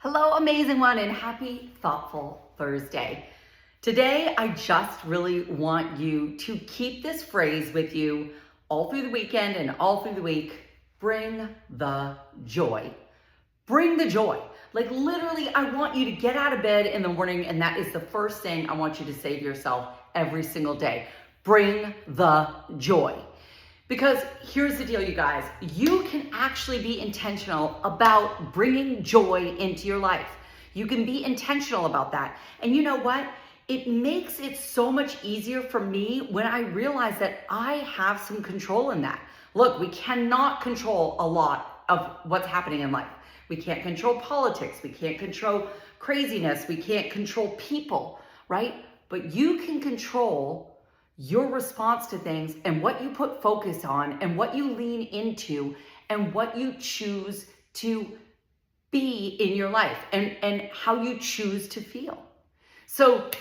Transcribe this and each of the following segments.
Hello, amazing one, and happy Thoughtful Thursday. Today, I just really want you to keep this phrase with you all through the weekend and all through the week. Bring the joy. Bring the joy. Like literally, I want you to get out of bed in the morning, and that is the first thing I want you to say to yourself every single day. Bring the joy. Because here's the deal, you guys. You can actually be intentional about bringing joy into your life. You can be intentional about that. And you know what? It makes it so much easier for me when I realize that I have some control in that. Look, we cannot control a lot of what's happening in life. We can't control politics. We can't control craziness. We can't control people, right? But you can control your response to things and what you put focus on and what you lean into and what you choose to be in your life and how you choose to feel. So,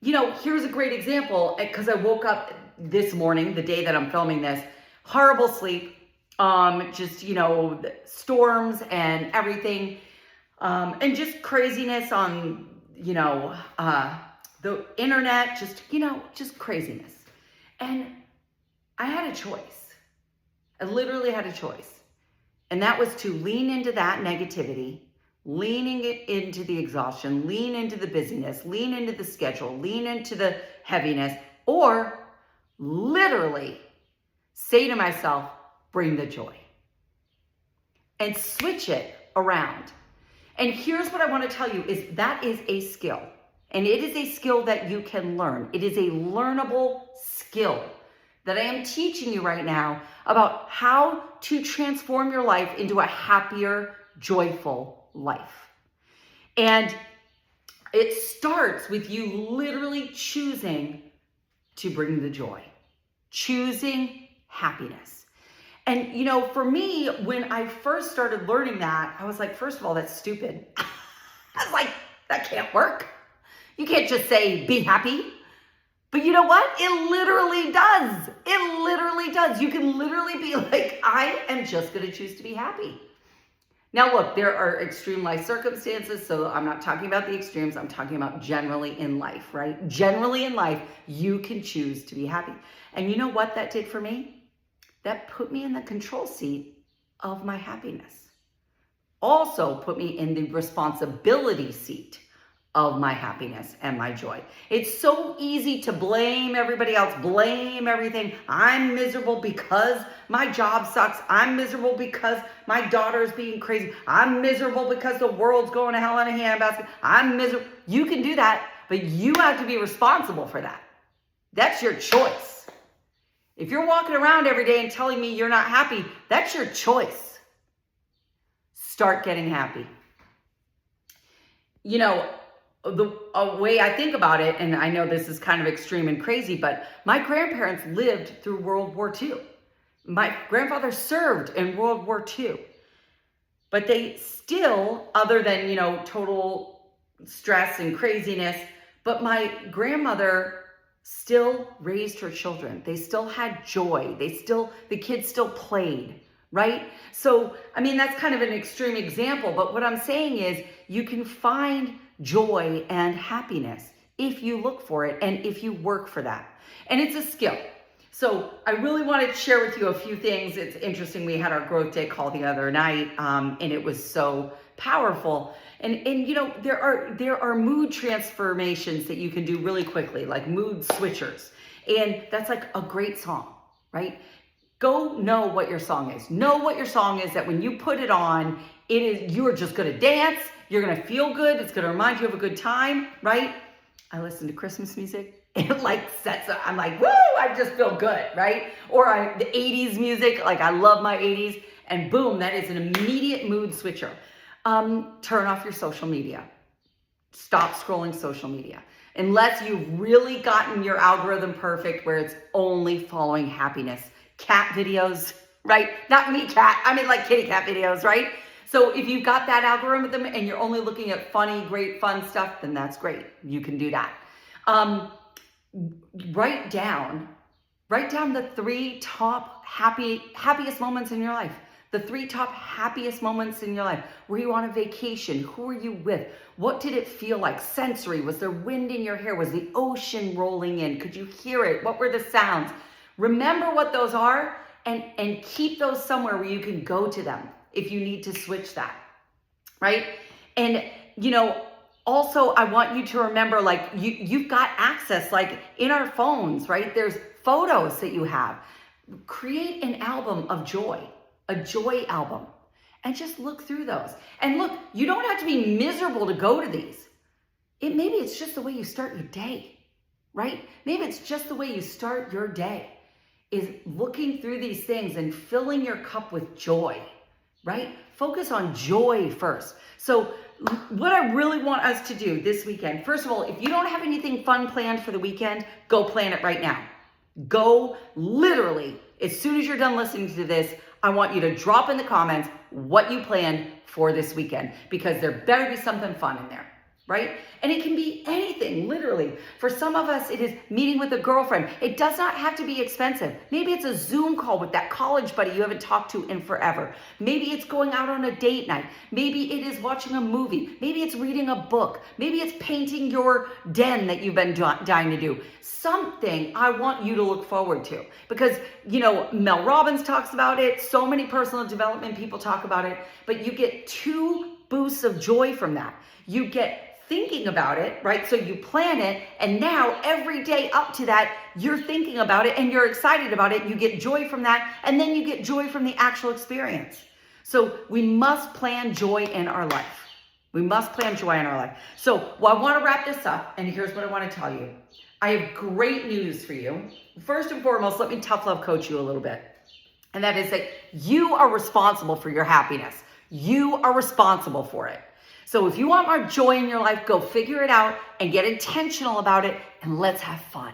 here's a great example because I woke up this morning, the day that I'm filming this, horrible sleep, storms and everything, and just craziness on, the internet, just craziness. And I had a choice. I literally had a choice. And that was to lean into that negativity, leaning into the exhaustion, lean into the busyness, lean into the schedule, lean into the heaviness, or literally say to myself, bring the joy. And switch it around. And here's what I want to tell you is that is a skill. And it is a skill that you can learn. It is a learnable skill that I am teaching you right now about how to transform your life into a happier, joyful life. And it starts with you literally choosing to bring the joy, choosing happiness. And, for me, when I first started learning that, I was like, first of all, that's stupid. I was like, that can't work. You can't just say, be happy. But you know what? It literally does. It literally does. You can literally be like, I am just going to choose to be happy. Now, look, there are extreme life circumstances, so I'm not talking about the extremes. I'm talking about generally in life, right? Generally in life, you can choose to be happy. And you know what that did for me? That put me in the control seat of my happiness. Also put me in the responsibility seat of my happiness and my joy. It's so easy to blame everybody else, blame everything. I'm miserable because my job sucks. I'm miserable because my daughter's being crazy. I'm miserable because the world's going to hell in a handbasket. I'm miserable. You can do that, but you have to be responsible for that. That's your choice. If you're walking around every day and telling me you're not happy, that's your choice. Start getting happy. The way I think about it, and I know this is kind of extreme and crazy, but my grandparents lived through World War II. My grandfather served in World War II. But they still, other than, total stress and craziness, but my grandmother still raised her children. They still had joy. The kids still played, right? So, that's kind of an extreme example, but what I'm saying is you can find joy and happiness if you look for it and if you work for that. And it's a skill. So I really wanted to share with you a few things. It's interesting. We had our growth day call the other night, and it was so powerful. And there are mood transformations that you can do really quickly, like mood switchers. And that's like a great song, right? Go know what your song is. Know what your song is, that when you put it on, you are just going to dance. You're going to feel good. It's going to remind you of a good time, right? I listen to Christmas music. It sets up. I'm like, woo, I just feel good, right? Or the 80s music, I love my 80s. And boom, that is an immediate mood switcher. Turn off your social media. Stop scrolling social media. Unless you've really gotten your algorithm perfect where it's only following happiness. Cat videos, right? Not me cat. Kitty cat videos, right? So if you've got that algorithm and you're only looking at funny, great, fun stuff, then that's great. You can do that. Write down the 3 top happiest moments in your life. The 3 top happiest moments in your life. Were you on a vacation? Who were you with? What did it feel like? Sensory. Was there wind in your hair? Was the ocean rolling in? Could you hear it? What were the sounds? Remember what those are and keep those somewhere where you can go to them if you need to switch that, right? And, also I want you to remember, like, you've got access, like in our phones, right? There's photos that you have. Create an album of joy, a joy album, and just look through those. And look, you don't have to be miserable to go to these. Maybe it's just the way you start your day, right? Maybe it's just the way you start your day is looking through these things and filling your cup with joy, right? Focus on joy first. So what I really want us to do this weekend, first of all, if you don't have anything fun planned for the weekend, go plan it right now. Go literally, as soon as you're done listening to this, I want you to drop in the comments what you planned for this weekend, because there better be something fun in there, right? And it can be anything, literally. For some of us, it is meeting with a girlfriend. It does not have to be expensive. Maybe it's a Zoom call with that college buddy you haven't talked to in forever. Maybe it's going out on a date night. Maybe it is watching a movie. Maybe it's reading a book. Maybe it's painting your den that you've been dying to do. Something I want you to look forward to, because, Mel Robbins talks about it. So many personal development people talk about it, but you get 2 boosts of joy from that. You get thinking about it, right? So you plan it, and now every day up to that, you're thinking about it and you're excited about it. You get joy from that, and then you get joy from the actual experience. So we must plan joy in our life. We must plan joy in our life. So, I want to wrap this up, and here's what I want to tell you. I have great news for you. First and foremost, let me tough love coach you a little bit. And that is that you are responsible for your happiness. You are responsible for it. So if you want more joy in your life, go figure it out and get intentional about it, and let's have fun.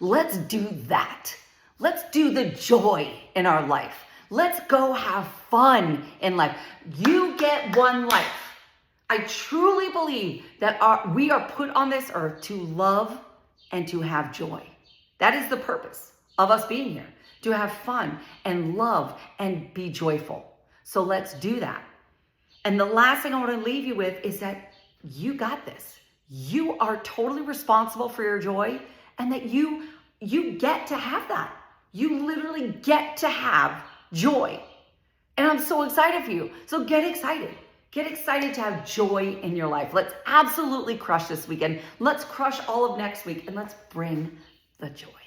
Let's do that. Let's do the joy in our life. Let's go have fun in life. You get one life. I truly believe that we are put on this earth to love and to have joy. That is the purpose of us being here, to have fun and love and be joyful. So let's do that. And the last thing I want to leave you with is that you got this. You are totally responsible for your joy, and that you get to have that. You literally get to have joy. And I'm so excited for you. So get excited. Get excited to have joy in your life. Let's absolutely crush this weekend. Let's crush all of next week, and let's bring the joy.